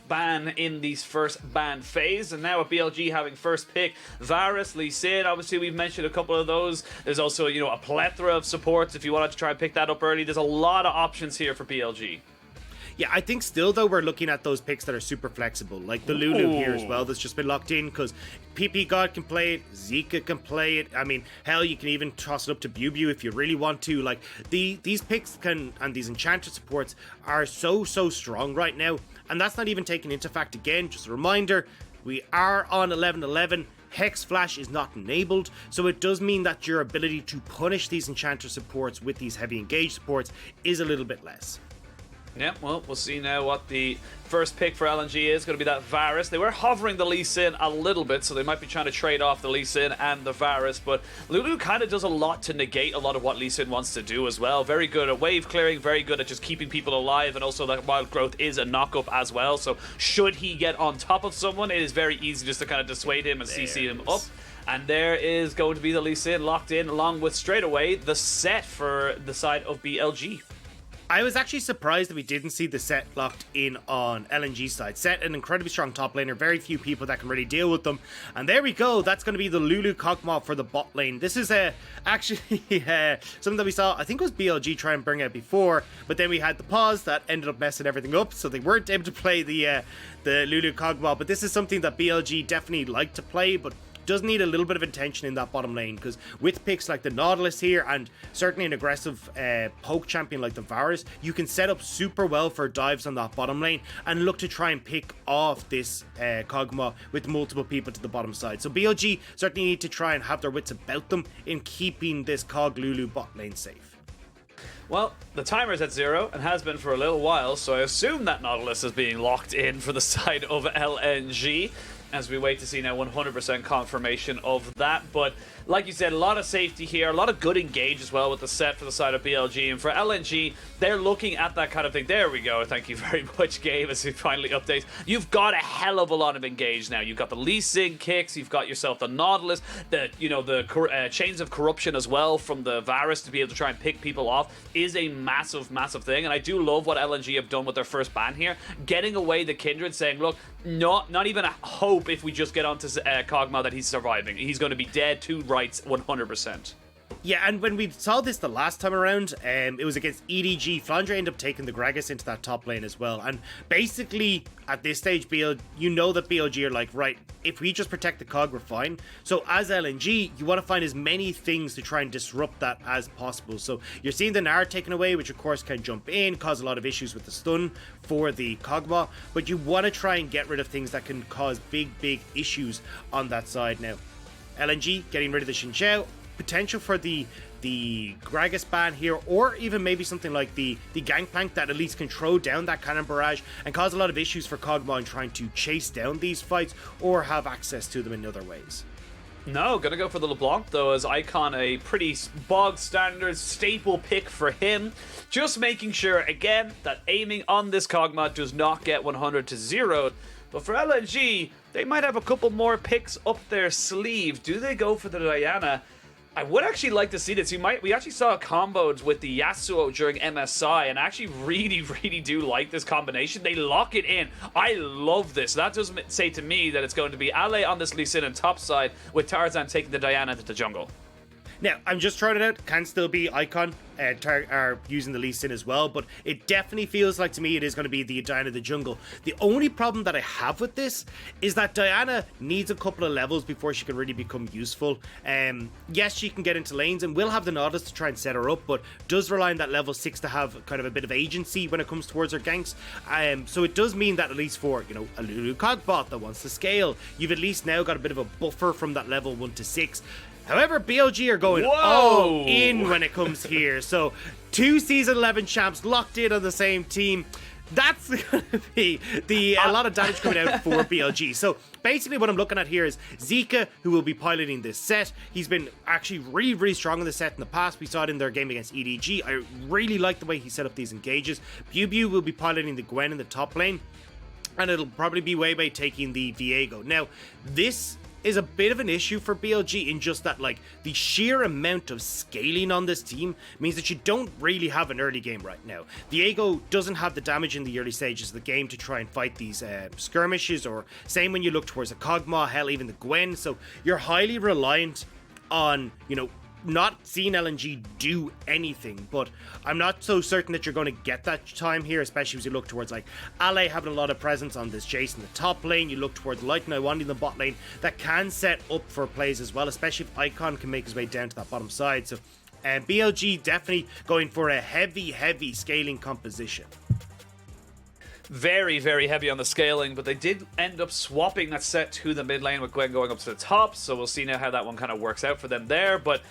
ban in these first ban phase. And now with BLG having first pick, Varus, Lee Sin, obviously we've mentioned a couple of those. There's also, you know, a plethora of supports if you wanted to try and pick that up early. There's a lot of options here for BLG. Yeah, I think still, though, we're looking at those picks that are super flexible, like the Lulu here as well, that's just been locked in, because ppgod can play it, Zeka can play it, I mean, hell, you can even toss it up to BiuBiu if you really want to. Like, these picks can, and these enchanted supports are so strong right now, and that's not even taken into fact again, just a reminder, we are on 11-11, Hex Flash is not enabled, so it does mean that your ability to punish these enchanter supports with these heavy engage supports is a little bit less. Yeah, well, we'll see now what the first pick for LNG is. Going to be that Varus. They were hovering the Lee Sin a little bit, so they might be trying to trade off the Lee Sin and the Varus, but Lulu kind of does a lot to negate a lot of what Lee Sin wants to do as well. Very good at wave clearing, very good at just keeping people alive, and also that wild growth is a knock-up as well, so should he get on top of someone, it is very easy just to kind of dissuade him and CC him up. And there is going to be the Lee Sin locked in, along with, straight away, the Sett for the side of BLG. I was actually surprised that we didn't see the Sett locked in on LNG side. Sett, an incredibly strong top laner, very few people that can really deal with them. And there we go, that's going to be the Lulu kog'maw for the bot lane. This is actually something that we saw, I think it was BLG try and bring out before, but then we had the pause that ended up messing everything up, so they weren't able to play the Lulu kog'maw. But this is something that BLG definitely like to play, but does need a little bit of attention in that bottom lane, because with picks like the Nautilus here and certainly an aggressive poke champion like the Varus, you can set up super well for dives on that bottom lane and look to try and pick off this kog'maw with multiple people to the bottom side. So BLG certainly need to try and have their wits about them in keeping this Kog Lulu bot lane safe. Well, the timer's at 0 and has been for a little while, so I assume that Nautilus is being locked in for the side of LNG, as we wait to see now 100% confirmation of that. But like you said, a lot of safety here, a lot of good engage as well with the Sett for the side of BLG. And for LNG, they're looking at that kind of thing. There we go. Thank you very much, Gabe, as we finally update. You've got a hell of a lot of engage now. You've got the Lee Sin kicks, you've got yourself the Nautilus, the chains of corruption as well from the Varus to be able to try and pick people off is a massive thing. And I do love what LNG have done with their first ban here, getting away the Kindred, saying, look, not even a hope if we just get onto kog'maw that he's surviving. He's going to be dead to rights 100%. Yeah, and when we saw this the last time around, it was against EDG. Flandre ended up taking the Gragas into that top lane as well. And basically, at this stage, you know that BLG are like, right, if we just protect the Cog, we're fine. So as LNG, you want to find as many things to try and disrupt that as possible. So you're seeing the Nara taken away, which of course can jump in, cause a lot of issues with the stun for the kog'maw. But you want to try and get rid of things that can cause big issues on that side now. LNG getting rid of the Xin Zhao. Potential for the Gragas ban here, or even maybe something like the Gangplank that at least can throw down that cannon barrage and cause a lot of issues for kog'maw in trying to chase down these fights or have access to them in other ways. No, gonna go for the LeBlanc though, as Icon, a pretty bog standard staple pick for him. Just making sure, again, that aiming on this kog'maw does not get 100 to 0. But for LNG, they might have a couple more picks up their sleeve. Do they go for the Diana? I would actually like to see this. We actually saw combos with the Yasuo during MSI, and I actually really do like this combination. They lock it in. I love this. That does say to me that it's going to be Ale on this Lee Sin and top side, with Tarzan taking the Diana to the jungle. Now, I'm just throwing it out. Can still be Icon are using the Lee Sin as well, but it definitely feels like to me it is going to be the Diana of the jungle. The only problem that I have with this is that Diana needs a couple of levels before she can really become useful. Yes, she can get into lanes and will have the Nautilus to try and set her up, but does rely on that level 6 to have kind of a bit of agency when it comes towards her ganks. So it does mean that at least for, you know, a Lulu Cogbot that wants to scale, you've at least now got a bit of a buffer from that level 1 to 6. However, BLG are going all in when it comes here. So, 2 Season 11 champs locked in on the same team. That's going to be a lot of damage coming out for BLG. So, basically what I'm looking at here is Zeka, who will be piloting this Sett. He's been actually really strong in the Sett in the past. We saw it in their game against EDG. I really like the way he set up these engages. BiuBiu will be piloting the Gwen in the top lane. And it'll probably be WeiWei taking the Viego. Now, this is a bit of an issue for BLG in just that, like, the sheer amount of scaling on this team means that you don't really have an early game right now. Viego doesn't have the damage in the early stages of the game to try and fight these skirmishes, or same when you look towards a kog'maw, hell, even the Gwen. So you're highly reliant on, you know, not seeing LNG do anything, but I'm not so certain that you're going to get that time here, especially as you look towards like Ale having a lot of presence on this Jayce in the top lane. You look towards Lwandy in the bot lane that can set up for plays as well, especially if Icon can make his way down to that bottom side. So BLG definitely going for a heavy scaling composition. Very, very heavy on the scaling, but they did end up swapping that Sett to the mid lane with Gwen going up to the top, so we'll see now how that one kind of works out for them there. But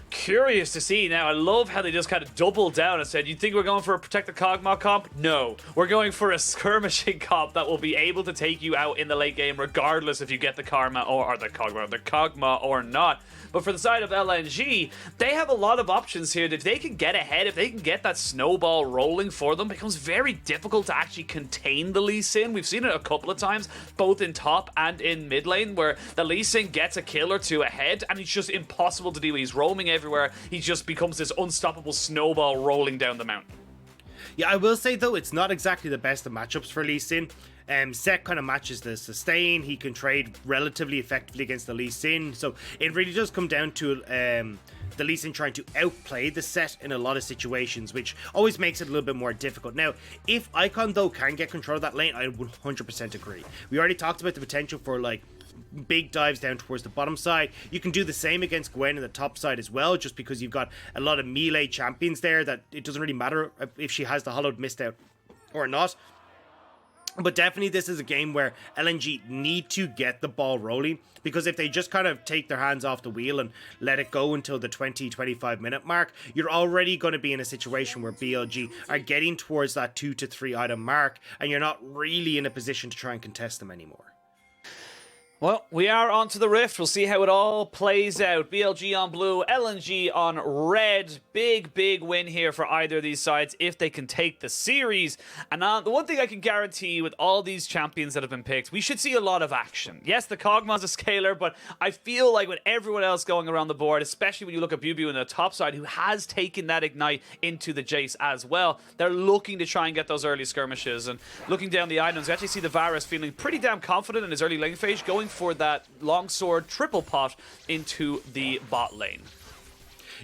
curious to see now. I love how they just kind of doubled down and said, you think we're going for a protect the kog'maw comp? No, we're going for a skirmishing comp that will be able to take you out in the late game regardless if you get the kog'maw or not. But for the side of LNG, they have a lot of options here. If they can get ahead, if they can get that snowball rolling for them, it becomes very difficult to actually contain the Lee Sin. We've seen it a couple of times, both in top and in mid lane, where the Lee Sin gets a kill or two ahead, and it's just impossible to do. He's roaming everywhere. He just becomes this unstoppable snowball rolling down the mountain. Yeah, I will say, though, it's not exactly the best of matchups for Lee Sin. Sett kind of matches the sustain. He can trade relatively effectively against the Lee Sin. So it really does come down to the Lee Sin trying to outplay the Sett in a lot of situations, which always makes it a little bit more difficult. Now, if Icon, though, can get control of that lane, I would 100% agree. We already talked about the potential for, like, big dives down towards the bottom side. You can do the same against Gwen in the top side as well, just because you've got a lot of melee champions there that it doesn't really matter if she has the hollowed mist out or not. But definitely this is a game where LNG need to get the ball rolling, because if they just kind of take their hands off the wheel and let it go until the 20-25 minute mark, you're already going to be in a situation where BLG are getting towards that 2 to 3 item mark, and you're not really in a position to try and contest them anymore. Well, we are on to the Rift. We'll see how it all plays out. BLG on blue, LNG on red. Big win here for either of these sides if they can take the series. And the one thing I can guarantee with all these champions that have been picked, we should see a lot of action. Yes, the kog'maw's a scaler, but I feel like with everyone else going around the board, especially when you look at BiuBiu on the top side, who has taken that Ignite into the Jayce as well, they're looking to try and get those early skirmishes. And looking down the items, we actually see the Varus feeling pretty damn confident in his early lane phase, going for that longsword triple pot into the bot lane.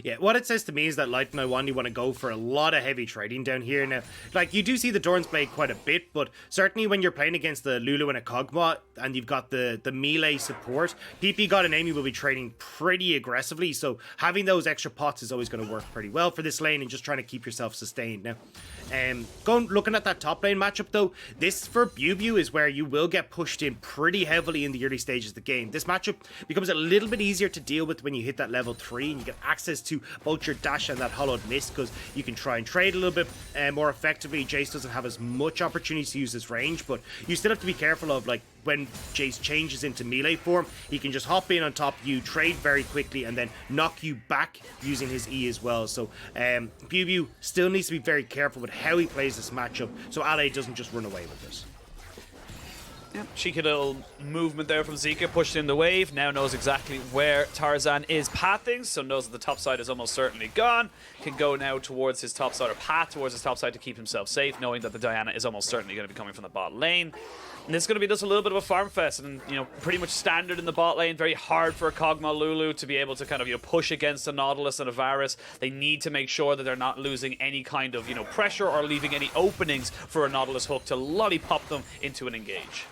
Yeah, what it says to me is that Light and Lwandy want to go for a lot of heavy trading down here. Now, like, you do see the Dorn's Blade quite a bit, but certainly when you're playing against the Lulu and a kog'maw, and you've got the melee support, ppgod and Amy will be trading pretty aggressively, so having those extra pots is always going to work pretty well for this lane and just trying to keep yourself sustained. Now, looking at that top lane matchup, though, this for BiuBiu is where you will get pushed in pretty heavily in the early stages of the game. This matchup becomes a little bit easier to deal with when you hit that level 3 and you get access to both your dash and that hollowed mist, because you can try and trade a little bit more effectively. Jayce doesn't have as much opportunity to use his range, but you still have to be careful of, like, when Jayce changes into melee form, he can just hop in on top of you, trade very quickly, and then knock you back using his E as well. So BiuBiu still needs to be very careful with how he plays this matchup, so Ale doesn't just run away with this. Yep. Cheeky little movement there from Zeka, pushed in the wave, now knows exactly where Tarzan is pathing, so knows that the top side is almost certainly gone. Can go now towards his top side, or path towards his top side to keep himself safe, knowing that the Diana is almost certainly going to be coming from the bot lane. And it's going to be just a little bit of a farm fest, and, you know, pretty much standard in the bot lane. Very hard for a kog'maw Lulu to be able to kind of, you know, push against a Nautilus and a Varus. They need to make sure that they're not losing any kind of, you know, pressure or leaving any openings for a Nautilus hook to lollipop them into an engage.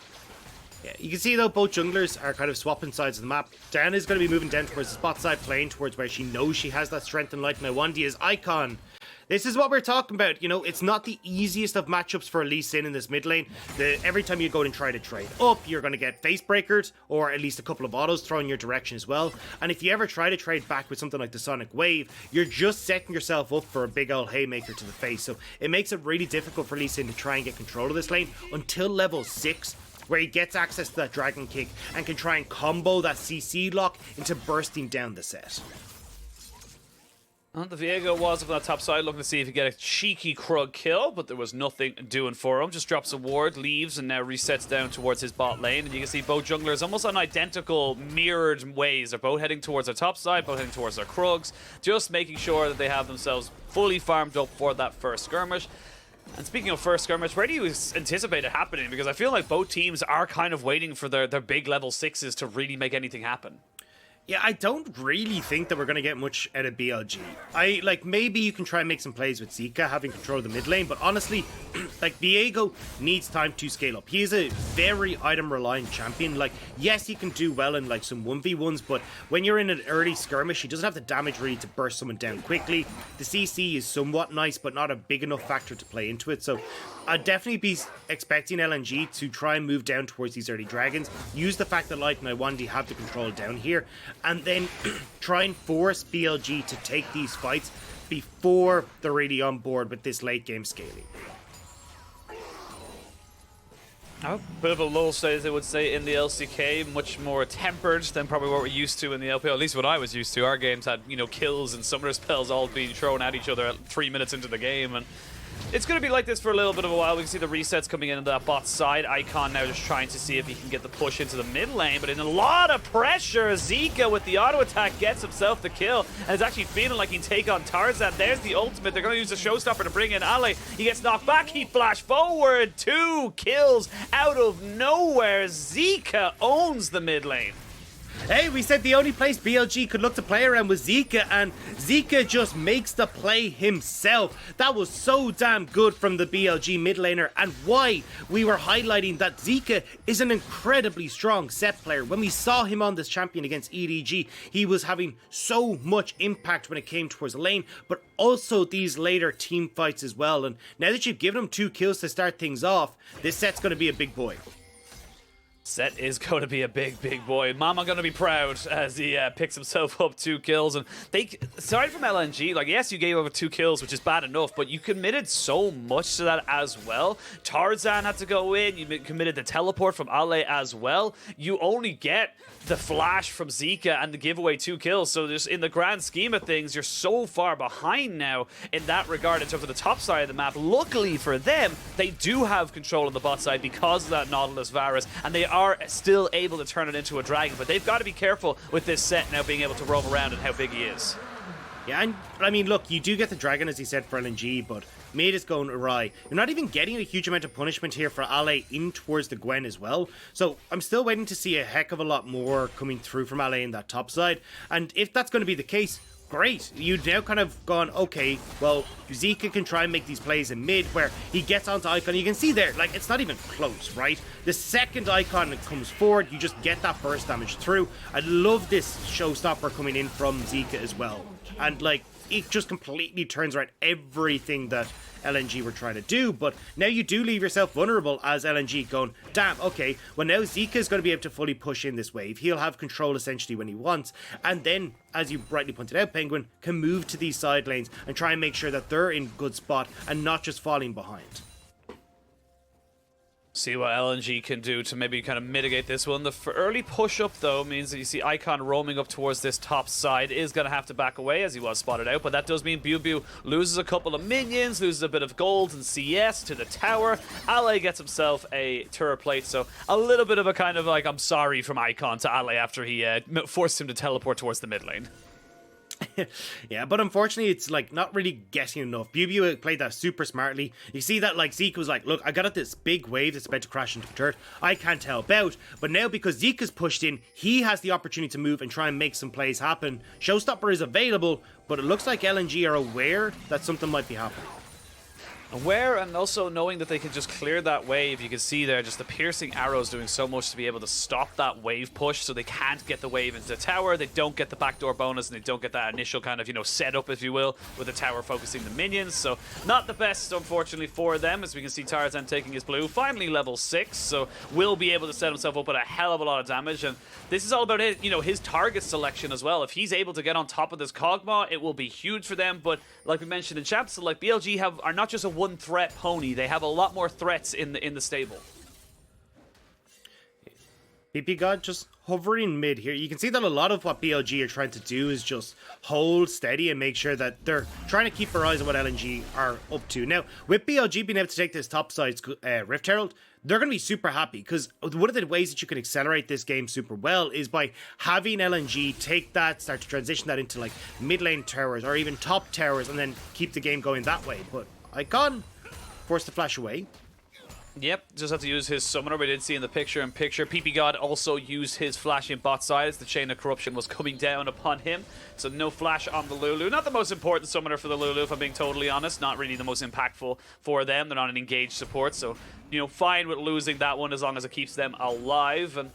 Yeah, you can see, though, both junglers are kind of swapping sides of the map. Diana's going to be moving down towards the spot side, playing towards where she knows she has that strength and light. Now, Lwandy is Icon. This is what we're talking about. You know, it's not the easiest of matchups for Lee Sin in this mid lane. Every time you go and try to trade up, you're going to get face breakers, or at least a couple of autos thrown in your direction as well. And if you ever try to trade back with something like the Sonic Wave, you're just setting yourself up for a big old haymaker to the face. So it makes it really difficult for Lee Sin to try and get control of this lane until level 6, where he gets access to that Dragon Kick and can try and combo that CC lock into bursting down the set. Well, the Viego was up on the top side looking to see if he could get a cheeky Krug kill, but there was nothing doing for him. Just drops a ward, leaves, and now resets down towards his bot lane. And you can see both junglers almost on identical mirrored ways. They're both heading towards their top side, both heading towards their Krugs, just making sure that they have themselves fully farmed up for that first skirmish. And speaking of first skirmish, where do you anticipate it happening? Because I feel like both teams are kind of waiting for their big level 6s to really make anything happen. Yeah, I don't really think that we're going to get much out of BLG. Like, maybe you can try and make some plays with Zeka, having control of the mid lane, but honestly, like, Viego needs time to scale up. He is a very item-reliant champion. Like, yes, he can do well in, like, some 1v1s, but when you're in an early skirmish, he doesn't have the damage really to burst someone down quickly. The CC is somewhat nice, but not a big enough factor to play into it, so I'd definitely be expecting LNG to try and move down towards these early dragons, use the fact that Light and Lwandy have the control down here, and then try and force BLG to take these fights before they're really on board with this late game scaling. A bit of a lull state, they would say, in the LCK, much more tempered than probably what we're used to in the LPL, at least what I was used to. Our games had, you know, kills and summoner spells all being thrown at each other at 3 minutes into the game, and it's going to be like this for a little bit of a while. We can see the resets coming into that bot side. Icon now just trying to see if he can get the push into the mid lane, but in a lot of pressure, Zeka with the auto attack gets himself the kill, and is actually feeling like he can take on Tarzan. There's the ultimate. They're going to use the showstopper to bring in Ale. He gets knocked back. He flashed forward. 2 kills out of nowhere. Zeka owns the mid lane. Hey, we said the only place BLG could look to play around was Zeka, and Zeka just makes the play himself. That was so damn good from the BLG mid laner, and why we were highlighting that Zeka is an incredibly strong Sett player. When we saw him on this champion against EDG, he was having so much impact when it came towards the lane, but also these later team fights as well. And now that you've given him 2 kills to start things off, this Sett's going to be a big boy. Sett is going to be a big boy. Mama going to be proud as he picks himself up 2 kills. And aside from LNG, like, yes, you gave over 2 kills, which is bad enough, but you committed so much to that as well. Tarzan had to go in. You committed the teleport from Ale as well. You only get the flash from Zeka and the giveaway 2 kills. So just in the grand scheme of things, you're so far behind now in that regard in terms of the top side of the map. Luckily for them, they do have control on the bot side because of that Nautilus Varus, and they are still able to turn it into a dragon, but they've got to be careful with this Sett now being able to roam around and how big he is. Yeah, and I mean, look, you do get the dragon, as he said, for LNG, but mid is going awry. You're not even getting a huge amount of punishment here for Ale in towards the Gwen as well, so I'm still waiting to see a heck of a lot more coming through from Ale in that top side, and if that's going to be the case, great. You've now kind of gone, okay, well, Zeka can try and make these plays in mid where he gets onto Icon. You can see there, like, it's not even close, right? The second Icon comes forward, you just get that burst damage through. I love this showstopper coming in from Zeka as well. And, like, it just completely turns around everything that LNG were trying to do, but now you do leave yourself vulnerable as LNG going, damn, okay, well now Zeka is going to be able to fully push in this wave. He'll have control essentially when he wants, and then, as you rightly pointed out, Penguin can move to these side lanes and try and make sure that they're in good spot and not just falling behind. See what LNG can do to maybe kind of mitigate this one. The early push-up, though, means that you see Icon roaming up towards this top side. Is going to have to back away as he was spotted out, but that does mean BiuBiu loses a couple of minions, loses a bit of gold and CS to the tower. Ale gets himself a turret plate, so a little bit of a kind of like, I'm sorry from Icon to Ale after he forced him to teleport towards the mid lane. Yeah, but unfortunately it's like not really getting enough. BiuBiu played that super smartly. You see that like Zeke was like, look, I got this big wave that's about to crash into the turret. I can't help out. But now because Zeka's pushed in, he has the opportunity to move and try and make some plays happen. Showstopper is available, but it looks like LNG are aware that something might be happening. Aware, and also knowing that they can just clear that wave. You can see there just the piercing arrows doing so much to be able to stop that wave push, so they can't get the wave into the tower. They don't get the backdoor bonus, and they don't get that initial kind of, you know, setup, if you will, with the tower focusing the minions. So not the best, unfortunately, for them, as we can see Tarzan taking his blue, finally level 6, so will be able to set himself up with a hell of a lot of damage. And this is all about his, you know, his target selection as well. If he's able to get on top of this kog'maw, it will be huge for them. But like we mentioned in chat, so like BLG are not just a one threat pony, they have a lot more threats in the stable. ppgod just hovering mid here. You can see that a lot of what BLG are trying to do is just hold steady and make sure that they're trying to keep their eyes on what LNG are up to. Now, with BLG being able to take this top side Rift Herald, they're going to be super happy because one of the ways that you can accelerate this game super well is by having LNG take that, start to transition that into like mid lane towers or even top towers and then keep the game going that way. But Icon forced to flash away. Yep, just have to use his summoner. We did see in the picture-in-picture. ppgod also used his flash in bot side as the chain of corruption was coming down upon him. So no flash on the Lulu. Not the most important summoner for the Lulu, if I'm being totally honest. Not really the most impactful for them. They're not an engaged support, so, you know, fine with losing that one as long as it keeps them alive. And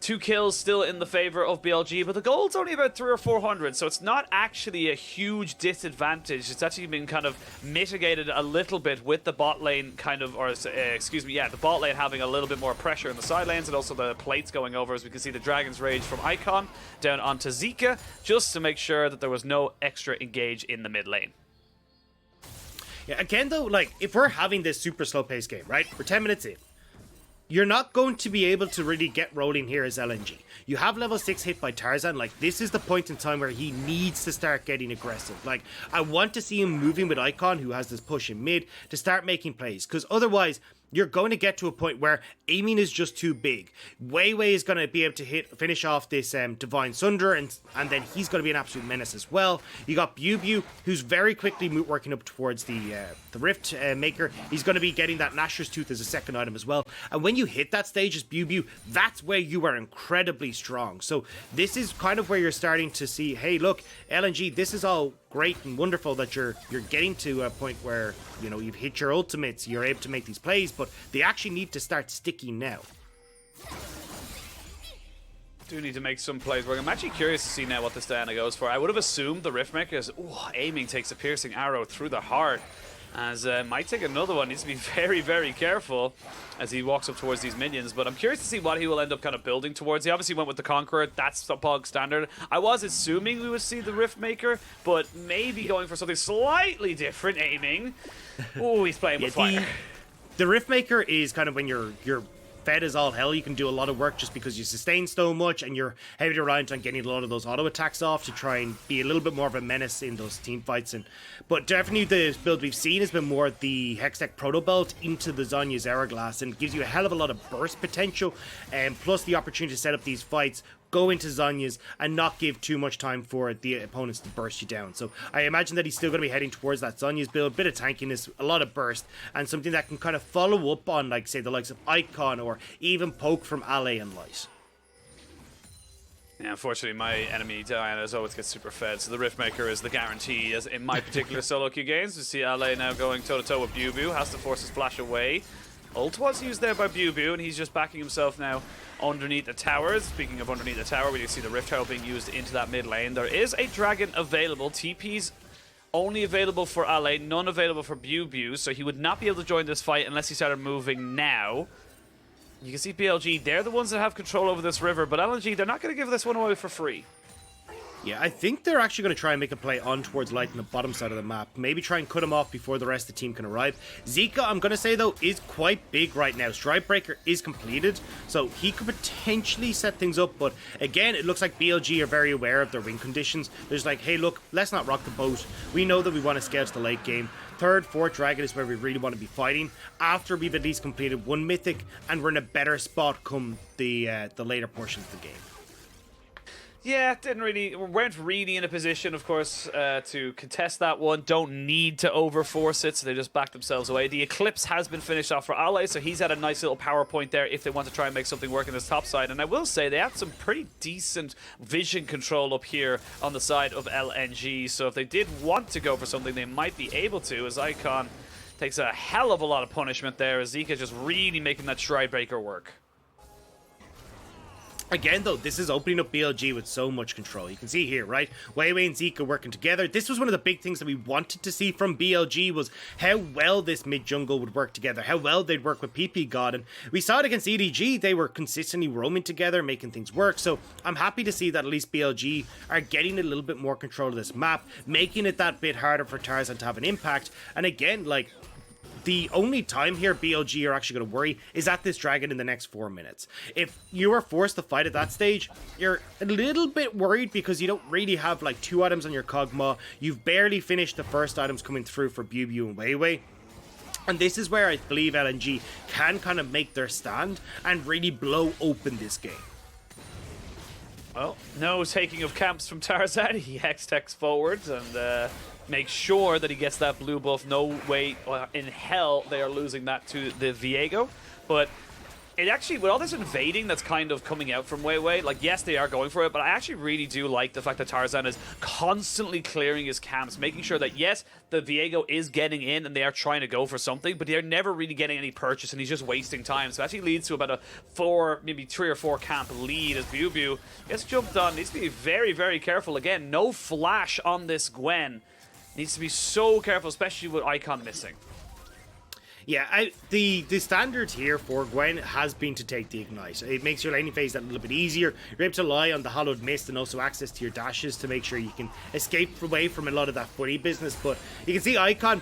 2 kills still in the favor of BLG, but the gold's only about 300 or 400, so it's not actually a huge disadvantage. It's actually been kind of mitigated a little bit with the bot lane kind of, or excuse me, yeah, the bot lane having a little bit more pressure in the side lanes and also the plates going over, as we can see the Dragon's Rage from Icon down onto Zeka, just to make sure that there was no extra engage in the mid lane. Yeah, again though, like, if we're having this super slow-paced game, right, we're 10 minutes in, you're not going to be able to really get rolling here as LNG. You have level 6 hit by Tarzan. Like, this is the point in time where he needs to start getting aggressive. Like, I want to see him moving with Icon, who has this push in mid, to start making plays. Because otherwise, you're going to get to a point where aiming is just too big. WeiWei is going to be able to finish off this Divine Sunder, and then he's going to be an absolute menace as well. You got BiuBiu, who's very quickly working up towards the Rift Maker. He's going to be getting that Gnasher's Tooth as a second item as well. And when you hit that stage as BiuBiu, that's where you are incredibly strong. So this is kind of where you're starting to see, hey, look, LNG, this is all great and wonderful that you're getting to a point where, you know, you've hit your ultimates, you're able to make these plays, but they actually need to start sticking now. Do need to make some plays work. I'm actually curious to see now what this Diana goes for. I would have assumed the Riftmaker is, aiming takes a piercing arrow through the heart, as might take another one. Needs to be very, very careful as he walks up towards these minions, but I'm curious to see what he will end up kind of building towards. He obviously went with the Conqueror. That's the POG standard. I was assuming we would see the Riftmaker, but maybe going for something slightly different aiming. Oh, he's playing with fire. The Riftmaker is kind of when you're fed as all hell. You can do a lot of work just because you sustain so much and you're heavily reliant on getting a lot of those auto attacks off to try and be a little bit more of a menace in those team fights. But definitely the build we've seen has been more the Hextech Proto Belt into the Zhonya's Hourglass, and gives you a hell of a lot of burst potential, and plus the opportunity to set up these fights, go into Zhonya's, and not give too much time for the opponents to burst you down. So I imagine that he's still going to be heading towards that Zhonya's build, bit of tankiness, a lot of burst, and something that can kind of follow up on, like, say, the likes of Icon or even Poke from Alley and Light. Yeah, unfortunately, my enemy Diana's always gets super fed, so the Riftmaker is the guarantee. As in my particular solo queue games, we see Ale now going toe-to-toe with BiuBiu, has to force his flash away. Ult was used there by BiuBiu, and he's just backing himself now underneath the towers. Speaking of underneath the tower, we can see the Rift Tower being used into that mid lane. There is a Dragon available. TP's only available for Ale, none available for BiuBiu, so he would not be able to join this fight unless he started moving now. You can see BLG, they're the ones that have control over this river, but LNG, they're not going to give this one away for free. Yeah, I think they're actually going to try and make a play on towards Light on the bottom side of the map. Maybe try and cut him off before the rest of the team can arrive. Zeka, I'm going to say, though, is quite big right now. Strikebreaker is completed, so he could potentially set things up. But again, it looks like BLG are very aware of their win conditions. There's like, hey, look, let's not rock the boat. We know that we want to scale to the late game. 3rd, 4th Dragon is where we really want to be fighting after we've at least completed 1 Mythic, and we're in a better spot come the later portions of the game. Yeah, weren't really in a position, of course, to contest that one. Don't need to overforce it, so they just back themselves away. The Eclipse has been finished off for Ally, so he's had a nice little power point there if they want to try and make something work in this top side. And I will say, they have some pretty decent vision control up here on the side of LNG, so if they did want to go for something, they might be able to, as Icon takes a hell of a lot of punishment there, as Zeka just really making that Strikebreaker work. Again, though, this is opening up BLG with so much control. You can see here, right? WeiWei and Zeka working together. This was one of the big things that we wanted to see from BLG, was how well this mid-jungle would work together, how well they'd work with ppgod. And we saw it against EDG. They were consistently roaming together, making things work. So I'm happy to see that at least BLG are getting a little bit more control of this map, making it that bit harder for Tarzan to have an impact. And again, like, the only time here BLG are actually going to worry is at this dragon in the next 4 minutes. If you are forced to fight at that stage, you're a little bit worried because you don't really have like 2 items on your kog'maw. You've barely finished the first items coming through for BiuBiu and WeiWei. And this is where I believe LNG can kind of make their stand and really blow open this game. Well, no taking of camps from Tarzan. He hextechs forwards and makes sure that he gets that blue buff. No way in hell they are losing that to the Viego. But it actually, with all this invading that's kind of coming out from WeiWei, like, yes, they are going for it, but I actually really do like the fact that Tarzan is constantly clearing his camps, making sure that, yes, the Viego is getting in and they are trying to go for something, but they're never really getting any purchase and he's just wasting time. So it actually leads to about a 4, maybe 3 or 4 camp lead as BiuBiu gets jumped on. Needs to be very, very careful. Again, no flash on this Gwen. Needs to be so careful, especially with Icon missing. Yeah, the standard here for Gwen has been to take the Ignite. It makes your laning phase that little bit easier. You're able to rely on the Hallowed Mist and also access to your dashes to make sure you can escape away from a lot of that footy business. But you can see Icon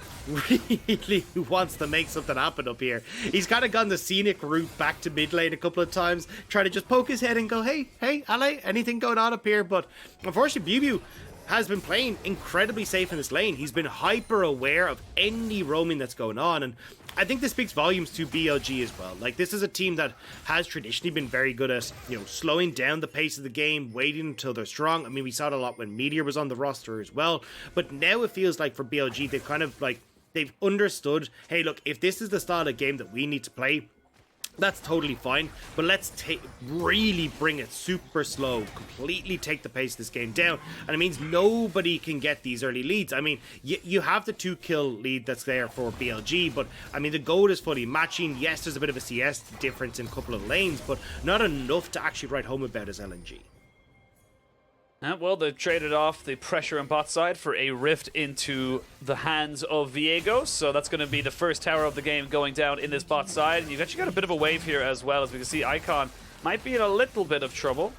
really wants to make something happen up here. He's kind of gone the scenic route back to mid lane a couple of times, trying to just poke his head and go, hey, ally, anything going on up here? But unfortunately, BiuBiu has been playing incredibly safe in this lane. He's been hyper aware of any roaming that's going on, and I think this speaks volumes to BLG as well. Like, this is a team that has traditionally been very good at, you know, slowing down the pace of the game, waiting until they're strong. I mean, we saw it a lot when Meteor was on the roster as well, but now it feels like for BLG, they've kind of like, they've understood, hey, look, if this is the style of game that we need to play, that's totally fine, but let's really bring it super slow, completely take the pace of this game down, and it means nobody can get these early leads. I mean, you have the 2-kill lead that's there for BLG, but I mean, the gold is fully matching. Yes, there's a bit of a CS difference in a couple of lanes, but not enough to actually write home about as LNG. Well, they've traded off the pressure on bot side for a rift into the hands of Viego, so that's going to be the first tower of the game going down in this bot side. And you've actually got a bit of a wave here as well, as we can see Icon might be in a little bit of trouble.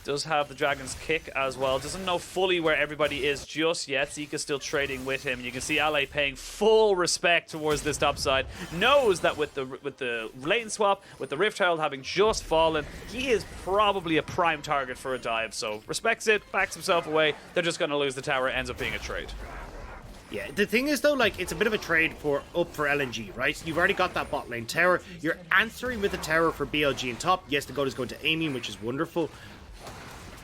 Does have the Dragon's Kick as well. Doesn't know fully where everybody is just yet. Zeka's still trading with him. You can see Ale paying full respect towards this top side. Knows that with the lane swap, with the Rift Herald having just fallen, he is probably a prime target for a dive. So respects it, backs himself away. They're just going to lose the tower. It ends up being a trade. Yeah, the thing is though, like, it's a bit of a trade for LNG, right? You've already got that bot lane tower. You're answering with the tower for BLG in top. Yes, the gold is going to Amy, which is wonderful.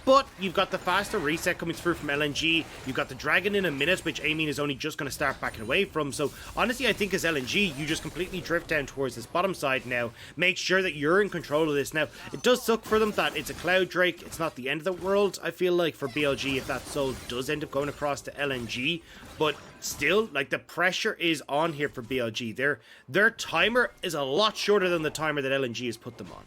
But you've got the faster reset coming through from LNG. You've got the dragon in a minute, which Amin is only just going to start backing away from. So honestly, I think as LNG, you just completely drift down towards this bottom side now. Make sure that you're in control of this. Now, it does suck for them that it's a Cloud Drake. It's not the end of the world, I feel like, for BLG if that soul does end up going across to LNG. But still, like, the pressure is on here for BLG. Their timer is a lot shorter than the timer that LNG has put them on.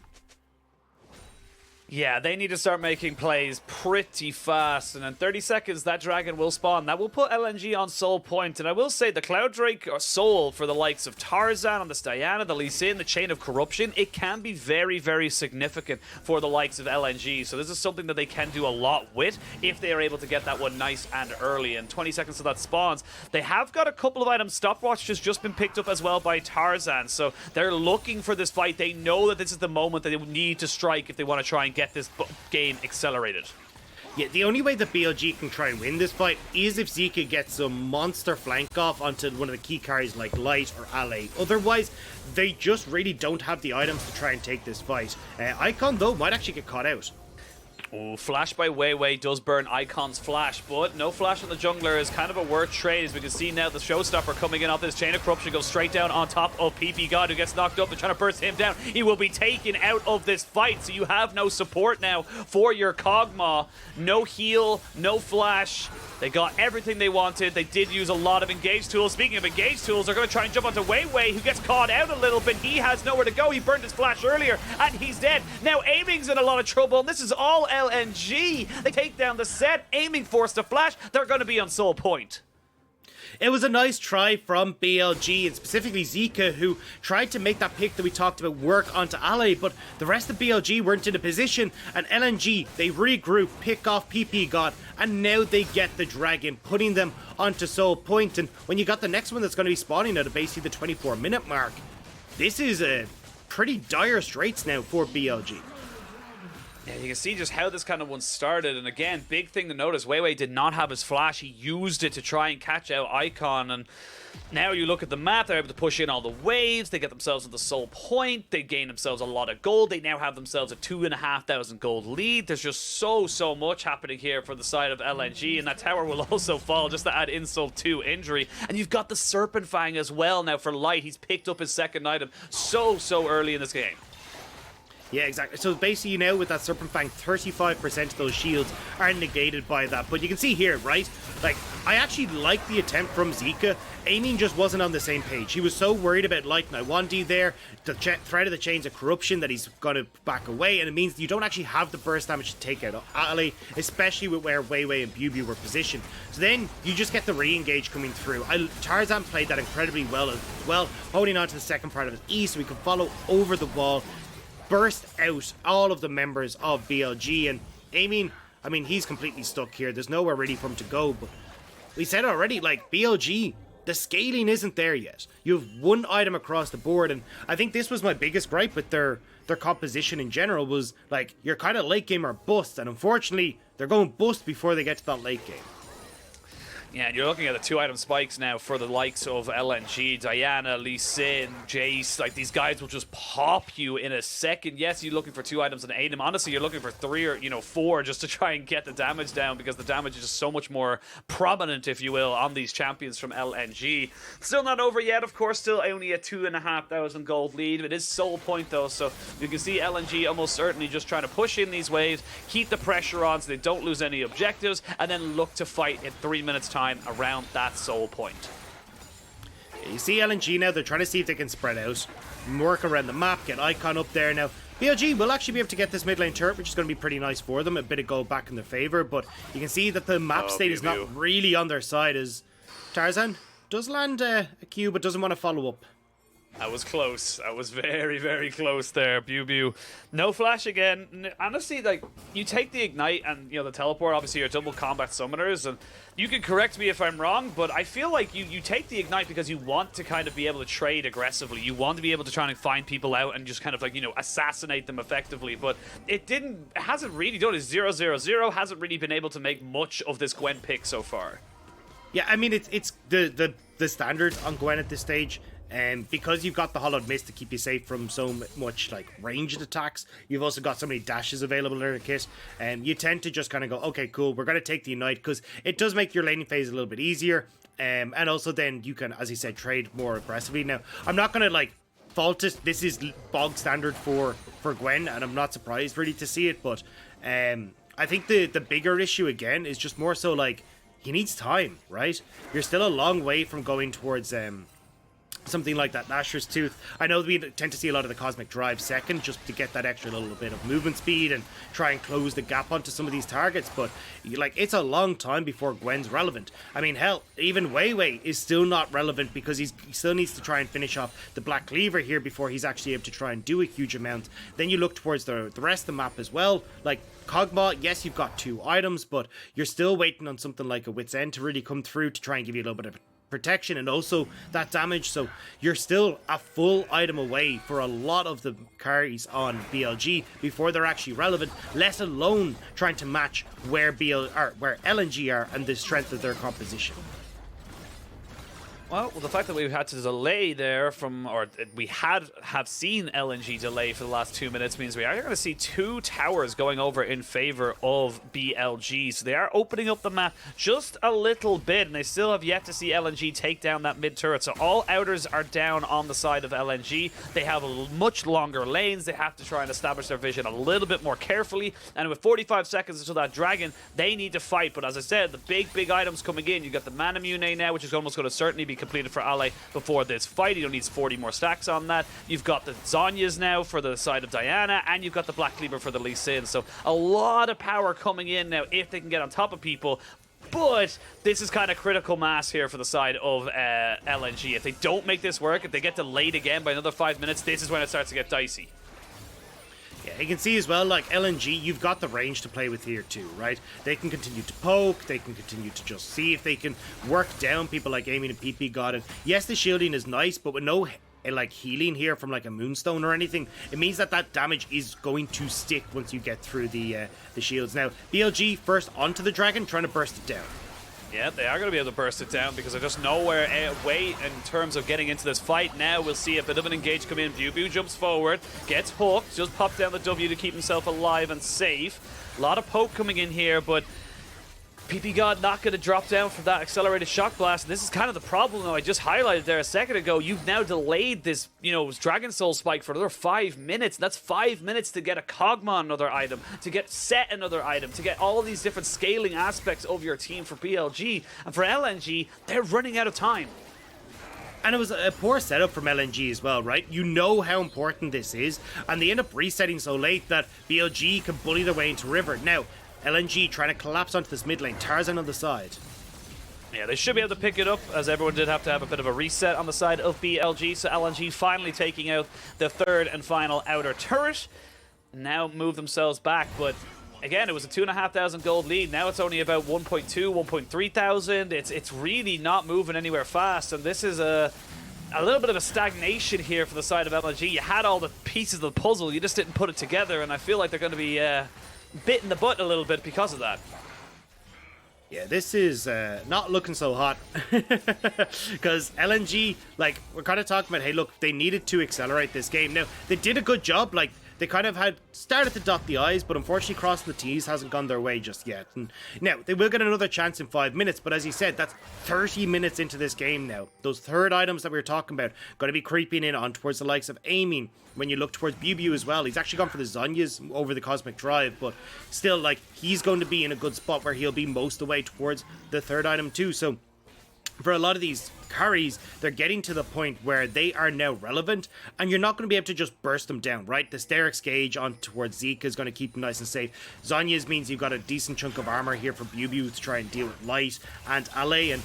Yeah, they need to start making plays pretty fast, and in 30 seconds that dragon will spawn. That will put LNG on soul point, and I will say the Cloud Drake or soul for the likes of Tarzan, on the Diana, the Lee Sin, the Chain of Corruption, it can be very, very significant for the likes of LNG. So this is something that they can do a lot with if they are able to get that one nice and early. And 20 seconds till that spawns. They have got a couple of items. Stopwatch has just been picked up as well by Tarzan, so they're looking for this fight. They know that this is the moment that they need to strike if they want to try and get this game accelerated. Yeah, the only way that BLG can try and win this fight is if Zeka gets some monster flank off onto one of the key carries like Light or Ale. Otherwise, they just really don't have the items to try and take this fight. Icon, though, might actually get caught out. Oh, flash by WeiWei does burn Icon's flash, but no flash on the jungler is kind of a worth trade. As we can see now, the showstopper coming in off this Chain of Corruption goes straight down on top of ppgod, who gets knocked up. They're trying to burst him down. He will be taken out of this fight, so you have no support now for your kog'maw. No heal, no flash. They got everything they wanted. They did use a lot of engage tools. Speaking of engage tools, they're going to try and jump onto WeiWei, who gets caught out a little bit. He has nowhere to go. He burned his flash earlier, and he's dead. Now Aiming's in a lot of trouble, and this is all LNG. They take down the Sett. Aiming forced a flash. They're going to be on soul point. it was a nice try from BLG, and specifically Zeka, who tried to make that pick that we talked about work onto Ally, but the rest of BLG weren't in a position, and LNG, they regroup, pick off ppgod, and now they get the dragon, putting them onto Soul Point. And when you got the next one that's going to be spawning at basically the 24-minute mark, this is a pretty dire straits now for BLG. Yeah, you can see just how this kind of one started, and again, big thing to notice, WeiWei did not have his flash. He used it to try and catch out Icon, and now you look at the map, they're able to push in all the waves, they get themselves to the Soul Point, they gain themselves a lot of gold, they now have themselves a 2,500 gold lead. There's just so much happening here for the side of LNG, and that tower will also fall just to add insult to injury. And you've got the Serpent Fang as well now for Light. He's picked up his second item so early in this game. Yeah, exactly. So basically now with that Serpent Fang, 35% of those shields are negated by that. But you can see here, right? Like, I actually like the attempt from Zeka. Aiming just wasn't on the same page. He was so worried about Light and Lwandy there, the threat of the Chains of Corruption, that he's going to back away. And it means you don't actually have the burst damage to take out Ally, especially with where WeiWei and BiuBiu were positioned. So then you just get the re-engage coming through. Tarzan played that incredibly well as well, holding on to the second part of his E so we could follow over the wall, burst out all of the members of BLG, and aiming, I mean, he's completely stuck here. There's nowhere really for him to go, but we said already, like, BLG, the scaling isn't there yet. You have one item across the board, and I think this was my biggest gripe with their composition in general, was, like, you're kind of late game or bust, and unfortunately, they're going bust before they get to that late game. Yeah, and you're looking at the 2-item spikes now for the likes of LNG, Diana, Lee Sin, Jayce. Like, these guys will just pop you in a second. Yes, you're looking for 2 items and 8 them. Honestly, you're looking for 3 or 4 just to try and get the damage down, because the damage is just so much more prominent, if you will, on these champions from LNG. Still not over yet, of course. Still only a 2,500 gold lead. It is Soul Point, though, so you can see LNG almost certainly just trying to push in these waves, keep the pressure on so they don't lose any objectives, and then look to fight in 3 minutes' time around that Soul Point. You see LNG now, they're trying to see if they can spread out, work around the map, get Icon up there. Now BLG will actually be able to get this mid lane turret, which is going to be pretty nice for them, a bit of gold back in their favor, but you can see that the map state is not really on their side, as Tarzan does land a Q but doesn't want to follow up. That was close. That was very close there. BiuBiu. No flash again. Honestly, like, you take the Ignite and, you know, the Teleport, obviously your double combat summoners, and you can correct me if I'm wrong, but I feel like you take the Ignite because you want to kind of be able to trade aggressively. You want to be able to try and find people out and just kind of, like, you know, assassinate them effectively, but it hasn't really done it. 0-0-0, hasn't really been able to make much of this Gwen pick so far. Yeah, I mean, it's the standard on Gwen at this stage. And because you've got the Hollowed Mist to keep you safe from so much, like, ranged attacks, you've also got so many dashes available in your kit, and you tend to just kind of go, okay, cool, we're going to take the Ignite, because it does make your laning phase a little bit easier, and also then you can, as you said, trade more aggressively. Now, I'm not going to, like, fault it. This is bog standard for Gwen, and I'm not surprised really to see it, but I think the bigger issue, again, is just more so, like, he needs time, right? You're still a long way from going towards something like that Nashor's Tooth. I know we tend to see a lot of the Cosmic Drive second, just to get that extra little bit of movement speed and try and close the gap onto some of these targets, but, like, it's a long time before Gwen's relevant. I mean, hell, even WeiWei is still not relevant, because he still needs to try and finish off the Black Cleaver here before he's actually able to try and do a huge amount. Then you look towards the rest of the map as well, like kog'maw. Yes, you've got 2 items, but you're still waiting on something like a Wit's End to really come through to try and give you a little bit of protection and also that damage, so you're still a full item away for a lot of the carries on BLG before they're actually relevant, let alone trying to match where LNG are and the strength of their composition. Well, the fact that we've had to delay there we have seen LNG delay for the last 2 minutes means we are going to see 2 towers going over in favor of BLG. So they are opening up the map just a little bit, and they still have yet to see LNG take down that mid turret. So all outers are down on the side of LNG. They have much longer lanes. They have to try and establish their vision a little bit more carefully. And with 45 seconds until that dragon, they need to fight. But as I said, the big items coming in. You've got the Manamune now, which is almost going to certainly be completed for Ally before this fight. He only needs 40 more stacks on that. You've got the Zonyas now for the side of Diana, and you've got the Black Cleaver for the Lee Sin. So a lot of power coming in now if they can get on top of people. But this is kind of critical mass here for the side of LNG. If they don't make this work, if they get delayed again by another 5 minutes, this is when it starts to get dicey. Yeah, you can see as well, like LNG, you've got the range to play with here too, right? They can continue to poke, they can continue to just see if they can work down people like Amy and ppgod. And yes, the shielding is nice, but with no like healing here from like a moonstone or anything, it means that that damage is going to stick once you get through the shields. Now, BLG first onto the dragon, trying to burst it down. Yeah, they are going to be able to burst it down because there's just nowhere away in terms of getting into this fight. Now we'll see a bit of an engage come in. BiuBiu jumps forward, gets hooked, just pop down the W to keep himself alive and safe. A lot of poke coming in here, but ppgod not going to drop down from that accelerated shock blast. And this is kind of the problem, though. I just highlighted there a second ago. You've now delayed this, Dragon Soul spike for another 5 minutes. That's 5 minutes to get a kog'maw another item, to get Sett another item, to get all of these different scaling aspects of your team for BLG. And for LNG, they're running out of time. And it was a poor setup from LNG as well, right? You know how important this is, and they end up resetting so late that BLG can bully their way into River. Now, LNG trying to collapse onto this mid lane, Tarzan on the side. Yeah, they should be able to pick it up, as everyone did have to have a bit of a reset on the side of BLG. So LNG finally taking out the third and final outer turret. Now move themselves back, but again, it was a 2,500 gold lead. Now it's only about 1.2, 1.3 thousand. It's really not moving anywhere fast, and this is a little bit of a stagnation here for the side of LNG. You had all the pieces of the puzzle, you just didn't put it together, and I feel like they're going to be bit in the butt a little bit because of that. Yeah, this is not looking so hot. Because LNG, like, we're kind of talking about, hey, look, they needed to accelerate this game. Now, they did a good job. Like, they kind of had started to dot the I's, but unfortunately crossing the T's hasn't gone their way just yet. And now, they will get another chance in 5 minutes, but as you said, that's 30 minutes into this game now. Those third items that we were talking about going to be creeping in on towards the likes of aiming. When you look towards BiuBiu as well, he's actually gone for the Zhonya's over the Cosmic Drive, but still, like, he's going to be in a good spot where he'll be most of the way towards the third item too. So for a lot of these carries, they're getting to the point where they are now relevant, and you're not going to be able to just burst them down, right? The Sterix gauge on towards Zeka is going to keep them nice and safe. Zhonya's means you've got a decent chunk of armor here for BiuBiu to try and deal with Light and Ale, and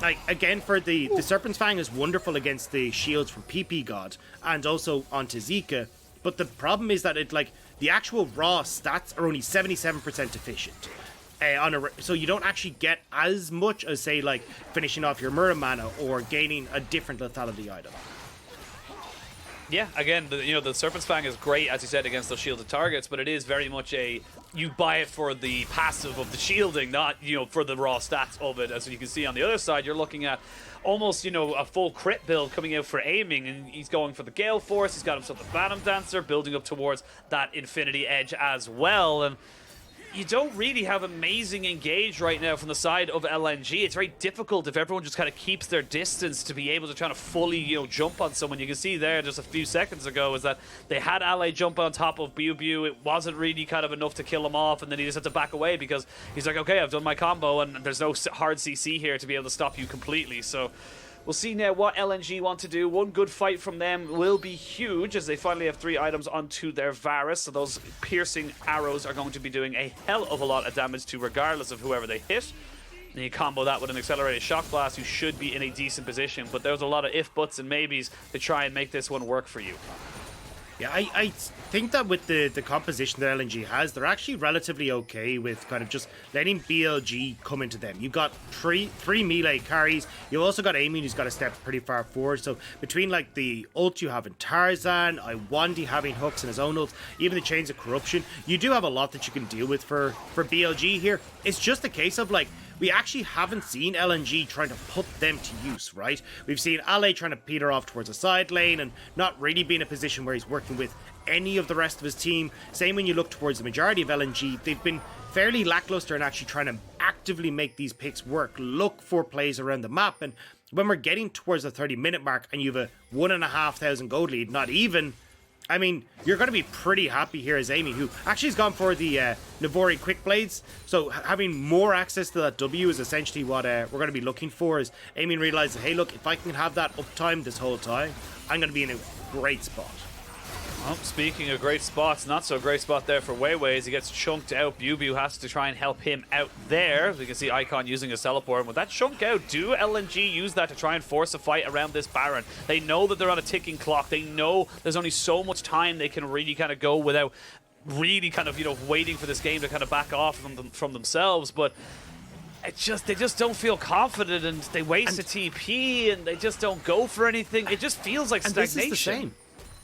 like, again, for the Serpent's Fang is wonderful against the shields from ppgod and also onto Zeka, but the problem is that the actual raw stats are only 77% efficient. So you don't actually get as much as, say, like finishing off your Mura mana or gaining a different lethality item. Yeah, again, the Serpent's Fang is great, as you said, against those shielded targets, but it is very much you buy it for the passive of the shielding, not, for the raw stats of it. As you can see on the other side, you're looking at almost, a full crit build coming out for aiming, and he's going for the Gale Force, he's got himself the Phantom Dancer, building up towards that Infinity Edge as well, and you don't really have amazing engage right now from the side of LNG. It's very difficult if everyone just kind of keeps their distance to be able to try to fully, jump on someone. You can see there just a few seconds ago is that they had Ale jump on top of BiuBiu. It wasn't really kind of enough to kill him off, and then he just had to back away because he's like, okay, I've done my combo, and there's no hard CC here to be able to stop you completely. So we'll see now what LNG want to do. One good fight from them will be huge as they finally have 3 items onto their Varus. So those piercing arrows are going to be doing a hell of a lot of damage to regardless of whoever they hit. And you combo that with an accelerated shock blast, you should be in a decent position. But there's a lot of if, buts, and maybes to try and make this one work for you. Yeah, I think that with the composition that LNG has, they're actually relatively okay with kind of just letting BLG come into them. You've got three melee carries. You've also got Amy, who's got to step pretty far forward. So between like the ult you have in Tarzan, Lwandy having hooks in his own ult, even the Chains of Corruption, you do have a lot that you can deal with for BLG here. It's just a case of like, we actually haven't seen LNG trying to put them to use, right? We've seen Ale trying to peter off towards a side lane and not really be in a position where he's working with any of the rest of his team. Same when you look towards the majority of LNG, they've been fairly lackluster in actually trying to actively make these picks work, look for plays around the map. And when we're getting towards the 30-minute mark and you have a 1,500 gold lead, not even, I mean, you're going to be pretty happy here as Amy, who actually has gone for the Navori Quick Blades. So having more access to that W is essentially what we're going to be looking for. As Amy realizes, hey, look, if I can have that uptime this whole time, I'm going to be in a great spot. Well, speaking of great spots, not so great spot there for WeiWei as he gets chunked out. BiuBiu has to try and help him out there. We can see Icon using his teleport. And with that chunk out, do LNG use that to try and force a fight around this Baron? They know that they're on a ticking clock. They know there's only so much time they can really kind of go without really kind of, you know, waiting for this game to kind of back off from themselves. But they just don't feel confident, and they waste a TP, and they just don't go for anything. It just feels like stagnation. This is the same.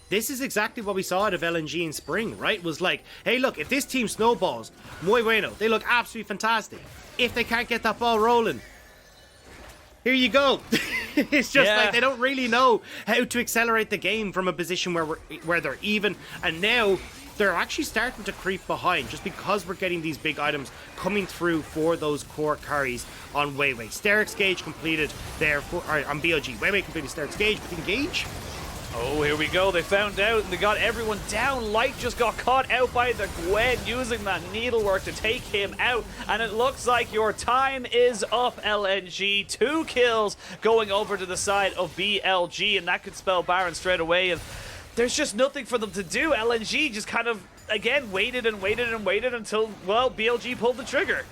This is exactly what we saw out of LNG in spring, right? Was like, hey, look, if this team snowballs, muy bueno, they look absolutely fantastic. If they can't get that ball rolling, here you go. It's just like they don't really know how to accelerate the game from a position where they're even, and now they're actually starting to creep behind just because we're getting these big items coming through for those core carries on WeiWei. Steric's Gauge completed there on BLG. WeiWei completed Steric's Gauge, but Engage. Oh, here we go. They found out and they got everyone down. Light just got caught out by the Gwen using that needlework to take him out. And it looks like your time is up, LNG. 2 kills going over to the side of BLG, and that could spell Baron straight away. And there's just nothing for them to do. LNG just kind of, again, waited and waited and waited until, well, BLG pulled the trigger.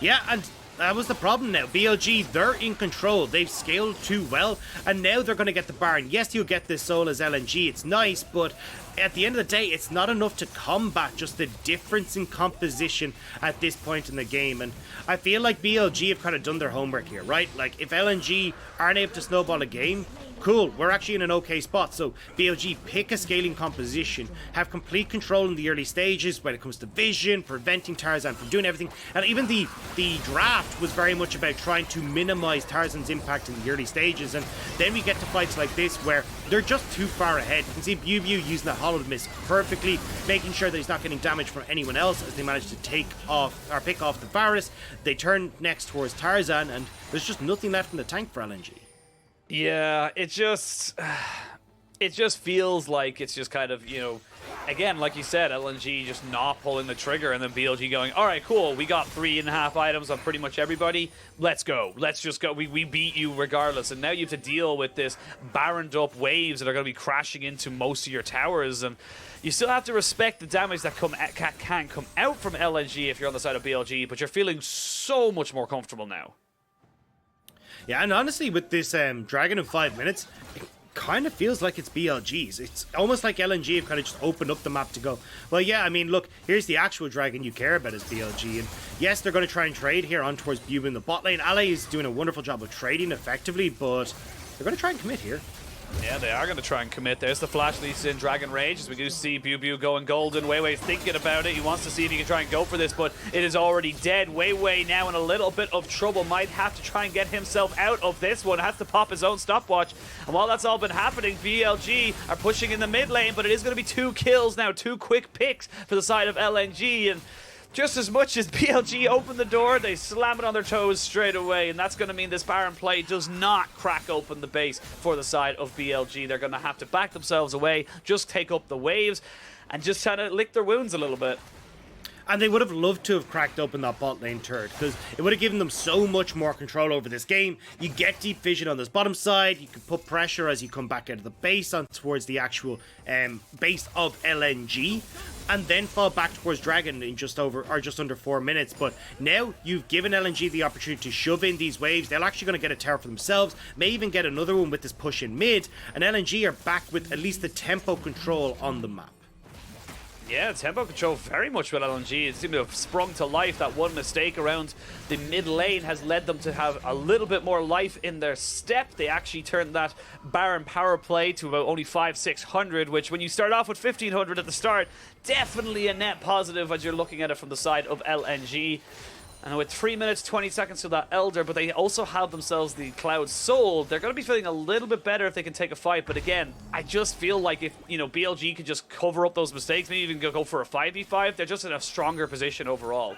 Yeah, and that was the problem now. BLG, they're in control. They've scaled too well, and now they're going to get the Baron. Yes, you'll get this soul as LNG. It's nice, but at the end of the day, it's not enough to combat just the difference in composition at this point in the game. And I feel like BLG have kind of done their homework here, right? Like, if LNG aren't able to snowball a game, cool, we're actually in an okay spot. So BLG pick a scaling composition, have complete control in the early stages when it comes to vision, preventing Tarzan from doing everything. And even the draft was very much about trying to minimize Tarzan's impact in the early stages. And then we get to fights like this where they're just too far ahead. You can see BiuBiu using that Hollow Mist perfectly, making sure that he's not getting damage from anyone else as they manage to pick off the Varus. They turn next towards Tarzan, and there's just nothing left in the tank for LNG. Yeah, it just feels like it's just kind of, you know, again, like you said, LNG just not pulling the trigger, and then BLG going, all right, cool, we got 3.5 items on pretty much everybody. Let's go. Let's just go. We beat you regardless. And now you have to deal with this Baroned up waves that are going to be crashing into most of your towers, and you still have to respect the damage that can come out from LNG if you're on the side of BLG, but you're feeling so much more comfortable now. Yeah, and honestly, with this Dragon in 5 minutes, it kind of feels like it's BLG's. It's almost like LNG have kind of just opened up the map to go, well, yeah, I mean, look, here's the actual Dragon you care about is BLG. And yes, they're going to try and trade here on towards BiuBiu in the bot lane. Ale is doing a wonderful job of trading effectively, but they're going to try and commit here. Yeah, they are going to try and commit. There's the flash leads in Dragon Rage, as we do see BiuBiu going golden. WeiWei's thinking about it. He wants to see if he can try and go for this, but it is already dead. WeiWei now in a little bit of trouble. Might have to try and get himself out of this one. Has to pop his own stopwatch. And while that's all been happening, BLG are pushing in the mid lane, but it is going to be 2 kills now. 2 quick picks for the side of LNG. And just as much as BLG open the door, they slam it on their toes straight away, and that's going to mean this Baron play does not crack open the base for the side of BLG. They're going to have to back themselves away, just take up the waves, and just kind of lick their wounds a little bit. And they would have loved to have cracked open that bot lane turret, because it would have given them so much more control over this game. You get deep vision on this bottom side, you can put pressure as you come back out of the base on towards the actual base of LNG, and then fall back towards Dragon in just under 4 minutes. But now you've given LNG the opportunity to shove in these waves. They're actually going to get a tower for themselves, may even get another one with this push in mid, and LNG are back with at least the tempo control on the map. Yeah, tempo control very much with LNG. It seemed to have sprung to life. That one mistake around the mid lane has led them to have a little bit more life in their step. They actually turned that Baron power play to about only 500-600, which when you start off with 1500 at the start, definitely a net positive as you're looking at it from the side of LNG. And with 3 minutes, 20 seconds to that Elder, but they also have themselves the Cloud Soul. They're going to be feeling a little bit better if they can take a fight. But again, I just feel like if, you know, BLG could just cover up those mistakes, maybe even go for a 5v5, they're just in a stronger position overall.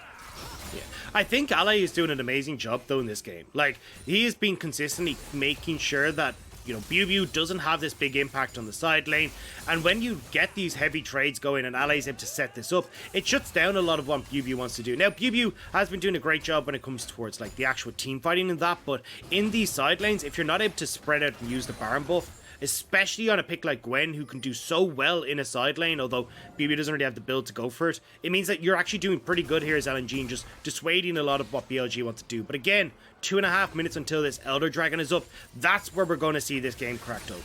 Yeah. I think Ale is doing an amazing job, though, in this game. Like, he has been consistently making sure that, you know, BiuBiu doesn't have this big impact on the side lane, and when you get these heavy trades going and Ali's able to set this up, it shuts down a lot of what BiuBiu wants to do. Now, BiuBiu has been doing a great job when it comes towards like the actual team fighting and that, but in these side lanes, if you're not able to spread out and use the Baron buff, especially on a pick like Gwen, who can do so well in a side lane, although BiuBiu doesn't really have the build to go for it. It means that you're actually doing pretty good here as LNG and just dissuading a lot of what BLG wants to do. But again, 2.5 minutes until this Elder Dragon is up. That's where we're going to see this game cracked open.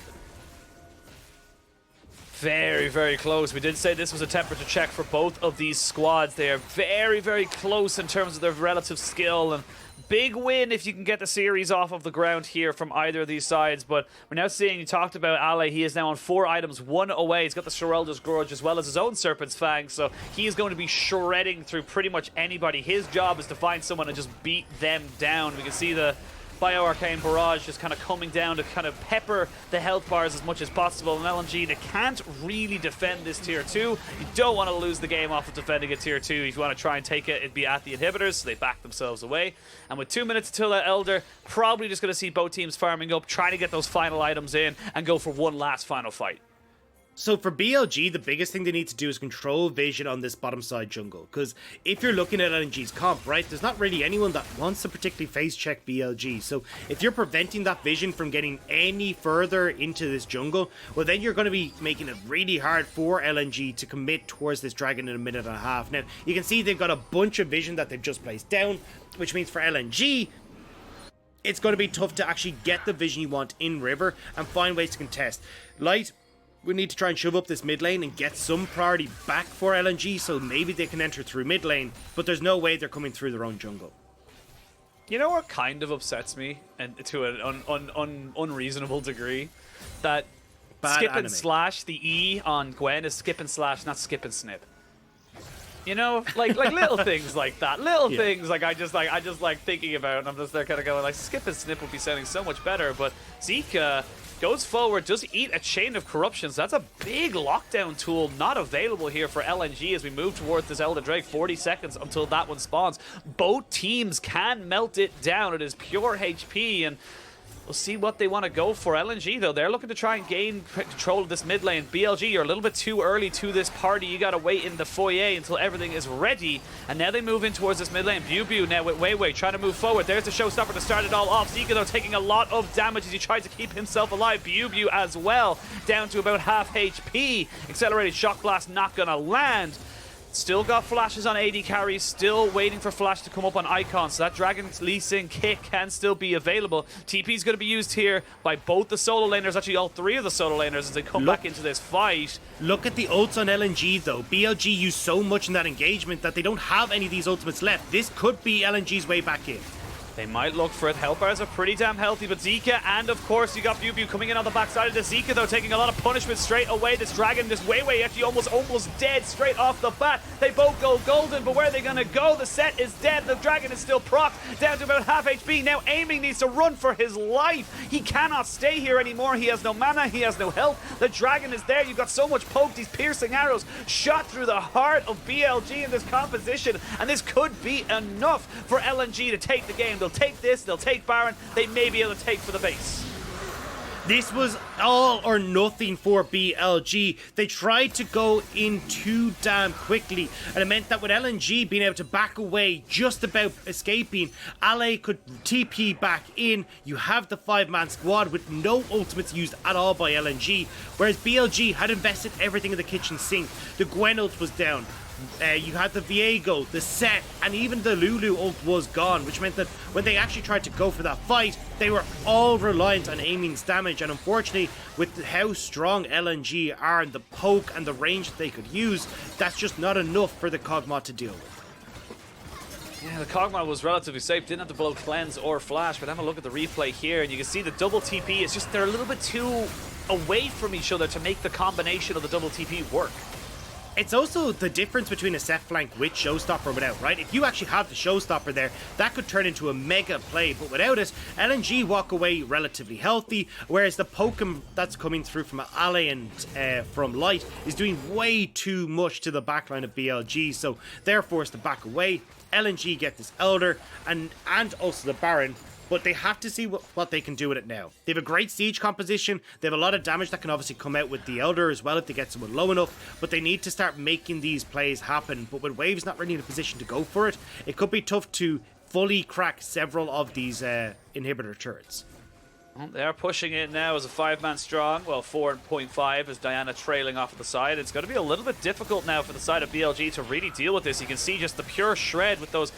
Very, very close. We did say this was a temperature check for both of these squads. They are very, very close in terms of their relative skill, and big win if you can get the series off of the ground here from either of these sides. But we're now seeing, you talked about Ale, he is now on 4 items, 1 away. He's got the Shirelda's Grudge as well as his own Serpent's Fang, so he is going to be shredding through pretty much anybody. His job is to find someone and just beat them down. We can see the Bio-Arcane Barrage just kind of coming down to kind of pepper the health bars as much as possible. And LNG, they can't really defend this tier 2. You don't want to lose the game off of defending a tier 2. If you want to try and take it, it'd be at the inhibitors, so they back themselves away. And with 2 minutes until that Elder, probably just going to see both teams farming up, trying to get those final items in, and go for one last final fight. So for BLG, the biggest thing they need to do is control vision on this bottom side jungle. Because if you're looking at LNG's comp, right, there's not really anyone that wants to particularly face check BLG. So if you're preventing that vision from getting any further into this jungle, well, then you're going to be making it really hard for LNG to commit towards this dragon in a minute and a half. Now, you can see they've got a bunch of vision that they've just placed down, which means for LNG, it's going to be tough to actually get the vision you want in river and find ways to contest. Light, we need to try and shove up this mid lane and get some priority back for LNG, so maybe they can enter through mid lane, but there's no way they're coming through their own jungle. You know what kind of upsets me, and to an unreasonable degree? That Bad skip anime. and slash, the E on Gwen is skip and slash, not skip and snip. You know, like little things like that. Little things like I just like thinking about, and I'm just there kind of going like skip and snip would be sounding so much better, but Zeka goes forward, does eat a chain of corruptions. That's a big lockdown tool not available here for LNG as we move towards this Elder Drake. 40 seconds until that one spawns. Both teams can melt it down. It is pure HP, and we'll see what they want to go for. LNG, though, they're looking to try and gain control of this mid lane. BLG, you're a little bit too early to this party. You got to wait in the foyer until everything is ready. And now they move in towards this mid lane. BiuBiu now with WeiWei trying to move forward. There's the showstopper to start it all off. Zeka, though, taking a lot of damage as he tries to keep himself alive. BiuBiu as well, down to about half HP. Accelerated Shock Blast not going to land. Still got flashes on AD carries, still waiting for flash to come up on Icon, so that Dragon's Lee Sin kick can still be available. TP is going to be used here by both the solo laners, actually all 3 of the solo laners as they come back into this fight. Look at the ults on LNG though. BLG used so much in that engagement that they don't have any of these ultimates left. This could be LNG's way back in. They might look for it. Health bars are pretty damn healthy, but Zeka, and of course you got BiuBiu coming in on the backside of the Zeka, though, taking a lot of punishment straight away. This dragon, this WeiWei, actually almost dead straight off the bat. They both go golden, but where are they going to go? The Sett is dead. The dragon is still procced, down to about half HP. Now Aiming needs to run for his life. He cannot stay here anymore. He has no mana. He has no health. The dragon is there. You've got so much poke. These piercing arrows shot through the heart of BLG in this composition, and this could be enough for LNG to take the game. They'll take this, they'll take Baron, they may be able to take for the base. This was all or nothing for BLG. They tried to go in too damn quickly, and it meant that with LNG being able to back away, just about escaping, Ale could TP back in. You have the 5-man squad with no ultimates used at all by LNG, whereas BLG had invested everything in the kitchen sink. The Gwen ult was down. You had the Viego, the Sett, and even the Lulu ult was gone, which meant that when they actually tried to go for that fight, they were all reliant on Aiming's damage, and unfortunately, with how strong LNG are and the poke and the range that they could use, that's just not enough for the kog'maw to deal with. Yeah, the kog'maw was relatively safe, didn't have to blow cleanse or flash, but have a look at the replay here, and you can see the double TP is just, they're a little bit too away from each other to make the combination of the double TP work. It's also the difference between a Sett flank with showstopper without, right? If you actually have the showstopper there, that could turn into a mega play, but without it, LNG walk away relatively healthy, whereas the poke that's coming through from Ale and from Light is doing way too much to the backline of BLG, so they're forced to back away. LNG get this Elder and also the Baron, but they have to see what they can do with it now. They have a great siege composition. They have a lot of damage that can obviously come out with the Elder as well if they get someone low enough, but they need to start making these plays happen. But with Wave's not really in a position to go for it, it could be tough to fully crack several of these inhibitor turrets. Well, they're pushing it now as a 5-man strong. Well, 4.5 as Diana trailing off of the side. It's going to be a little bit difficult now for the side of BLG to really deal with this. You can see just the pure shred with those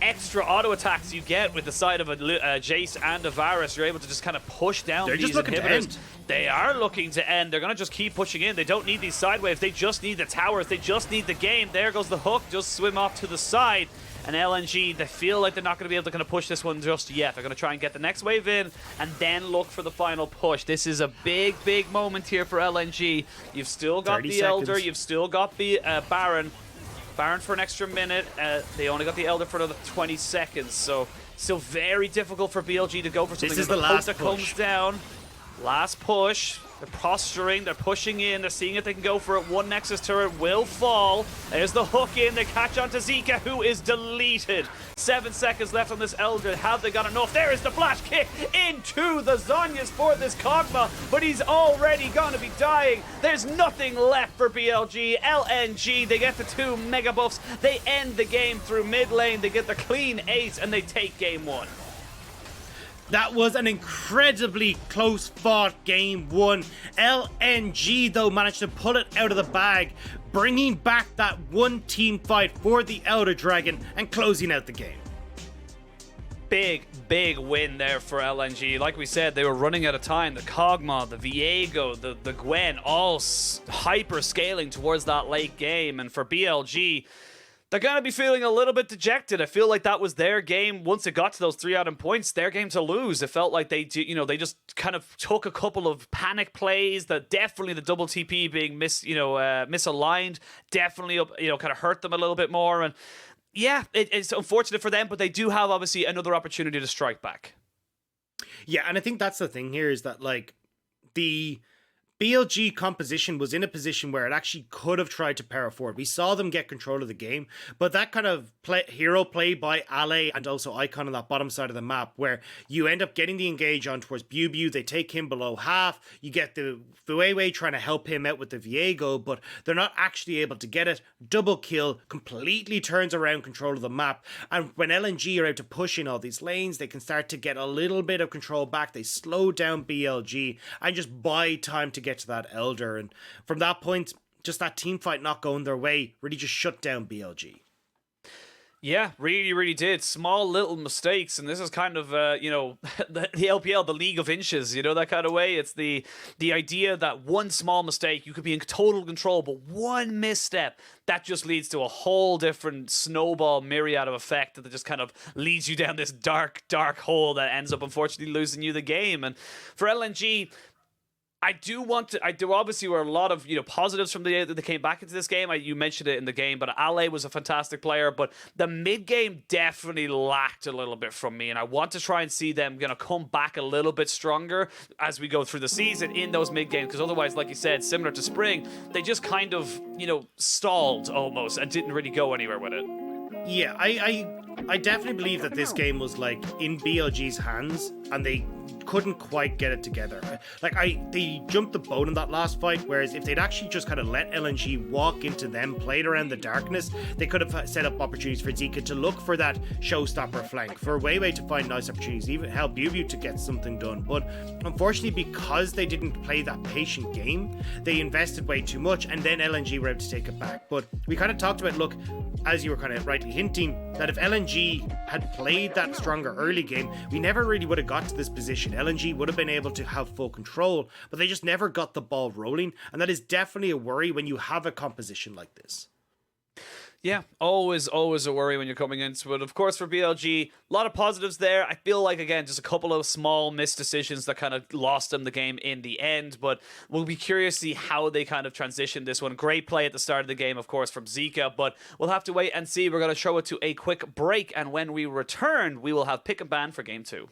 extra auto attacks you get with the side of a Jayce and a Varus. You're able to just kind of push down these inhibitors. They are looking to end. They're going to just keep pushing in. They don't need these side waves. They just need the towers. They just need the game. There goes the hook. Just swim off to the side. And LNG, they feel like they're not going to be able to kind of push this one just yet. They're going to try and get the next wave in and then look for the final push. This is a big, big moment here for LNG. You've still got the Elder. You've still got the Baron. Baron for an extra minute. They only got the Elder for another 20 seconds. So still very difficult for BLG to go for something. This is the last push. Comes down. Last push. They're posturing, they're pushing in, they're seeing if they can go for it. One Nexus turret will fall. There's the hook in, they catch onto Zeka, who is deleted. 7 seconds left on this Elder. Have they got enough? There is the flash kick into the Zhonya's for this kog'maw, but he's already going to be dying. There's nothing left for BLG. LNG, they get the 2 mega buffs. They end the game through mid lane. They get the clean ace, and they take game 1. That was an incredibly close fought game 1. LNG, though, managed to pull it out of the bag, bringing back that one team fight for the Elder Dragon and closing out the game. Big, big win there for LNG. Like we said, they were running out of time. The kog'maw, the Viego, the Gwen, all hyper scaling towards that late game. And for BLG, they're going to be feeling a little bit dejected. I feel like that was their game. Once it got to those 3 item points, their game to lose. It felt like they just kind of took a couple of panic plays. That definitely the double TP being misaligned definitely kind of hurt them a little bit more. And yeah, it's unfortunate for them, but they do have obviously another opportunity to strike back. Yeah, and I think that's the thing here is that like the BLG composition was in a position where it actually could have tried to power forward. We saw them get control of the game, but that kind of hero play by Ale and also Icon on that bottom side of the map, where you end up getting the engage on towards BiuBiu, they take him below half, you get the WeiWei trying to help him out with the Viego, but they're not actually able to get it. Double kill, completely turns around control of the map, and when LNG are out to push in all these lanes, they can start to get a little bit of control back. They slow down BLG and just buy time to get to that Elder, and from that point, just that team fight not going their way really just shut down BLG. Yeah, really, really did. Small little mistakes, and this is kind of, the LPL, the League of Inches, that kind of way. It's the idea that one small mistake, you could be in total control, but one misstep, that just leads to a whole different snowball myriad of effect that just kind of leads you down this dark, dark hole that ends up, unfortunately, losing you the game. And for LNG, I do obviously were a lot of positives from the that came back into this game. You mentioned it in the game, but Ale was a fantastic player, but the mid game definitely lacked a little bit from me, and I want to try and see them come back a little bit stronger as we go through the season in those mid games, because otherwise, like you said, similar to spring, they just kind of stalled almost and didn't really go anywhere with it. Yeah, I definitely believe that this game was like in BLG's hands and they couldn't quite get it together. They jumped the boat in that last fight, whereas if they'd actually just kind of let LNG walk into them, played around the darkness, they could have set up opportunities for Zeka to look for that showstopper flank, for WeiWei to find nice opportunities, even help BiuBiu to get something done. But unfortunately, because they didn't play that patient game, they invested way too much, and then LNG were able to take it back. But we kind of talked about, look, as you were kind of rightly hinting, that if LNG had played that stronger early game, we never really would have got to this position. LNG would have been able to have full control, but they just never got the ball rolling, and that is definitely a worry when you have a composition like this. Yeah, always a worry when you're coming into it. Of course, for BLG, a lot of positives there. I feel like, again, just a couple of small missed decisions that kind of lost them the game in the end, but we'll be curious to see how they kind of transition this one. Great play at the start of the game, of course, from Zeka, but we'll have to wait and see. We're going to show it to a quick break, and when we return, we will have pick and ban for game 2.